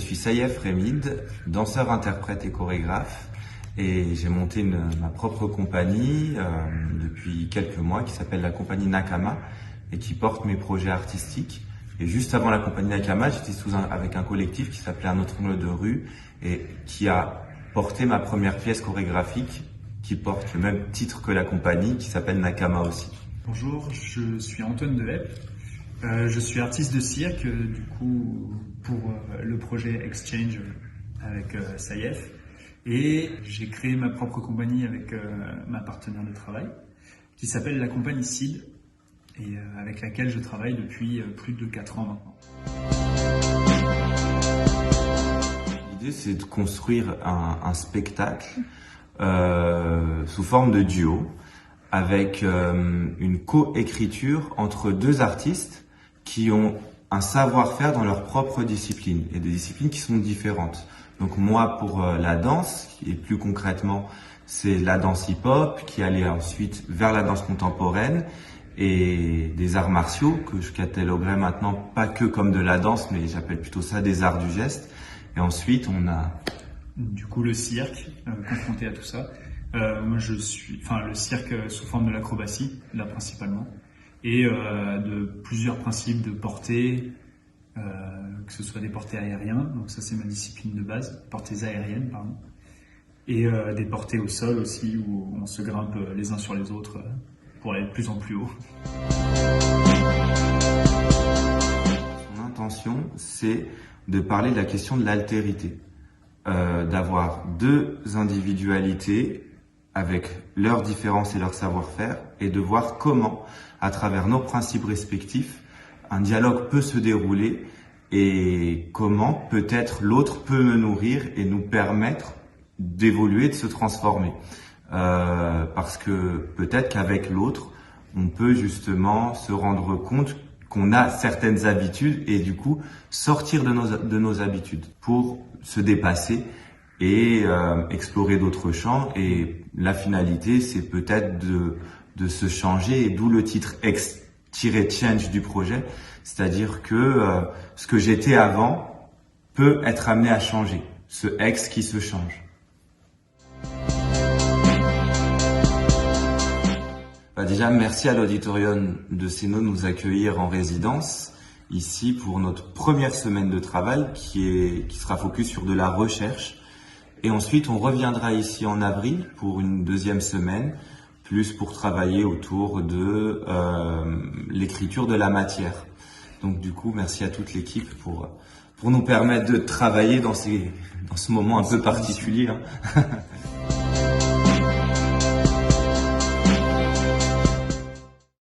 suis Saïef Remid, danseur, interprète et chorégraphe, et j'ai monté ma propre compagnie depuis quelques mois qui s'appelle la compagnie Nakama et qui porte mes projets artistiques. Et juste avant la compagnie Nakama, j'étais avec un collectif qui s'appelait Un autre angle de rue et qui a porté ma première pièce chorégraphique qui porte le même titre que la compagnie, qui s'appelle Nakama aussi. Bonjour, je suis Antoine Delep. Je suis artiste de cirque, du coup, pour le projet Exchange avec Saïef. Et j'ai créé ma propre compagnie avec ma partenaire de travail, qui s'appelle la compagnie CID, et avec laquelle je travaille depuis plus de 4 ans maintenant. L'idée, c'est de construire un spectacle sous forme de duo, avec une co-écriture entre deux artistes qui ont un savoir-faire dans leur propre discipline, et des disciplines qui sont différentes. Donc moi, pour la danse, et plus concrètement, c'est la danse hip-hop, qui allait ensuite vers la danse contemporaine, et des arts martiaux, que je cataloguerai maintenant pas que comme de la danse, mais j'appelle plutôt ça des arts du geste. Et ensuite, on a... Du coup, le cirque, confronté à tout ça. Moi, le cirque sous forme de l'acrobatie, là principalement, et de plusieurs principes de portée, que ce soit des portées aériens, donc ça c'est ma discipline de base, portées aériennes, pardon, et des portées au sol aussi, où on se grimpe les uns sur les autres pour aller de plus en plus haut. Son intention, c'est de parler de la question de l'altérité, d'avoir deux individualités avec leurs différences et leur savoir-faire, et de voir comment, à travers nos principes respectifs, un dialogue peut se dérouler et comment peut-être l'autre peut me nourrir et nous permettre d'évoluer, de se transformer. Parce que peut-être qu'avec l'autre, on peut justement se rendre compte qu'on a certaines habitudes et du coup sortir de nos habitudes pour se dépasser et explorer d'autres champs. Et la finalité, c'est peut-être de se changer, et d'où le titre X-Change du projet, c'est-à-dire que ce que j'étais avant peut être amené à changer, ce X qui se change. Déjà, merci à l'auditorium de Céno de nous accueillir en résidence ici pour notre première semaine de travail qui sera focus sur de la recherche. Et ensuite, on reviendra ici en avril pour une deuxième semaine, plus pour travailler autour de l'écriture de la matière. Donc du coup, merci à toute l'équipe pour nous permettre de travailler dans ce moment un peu particulier.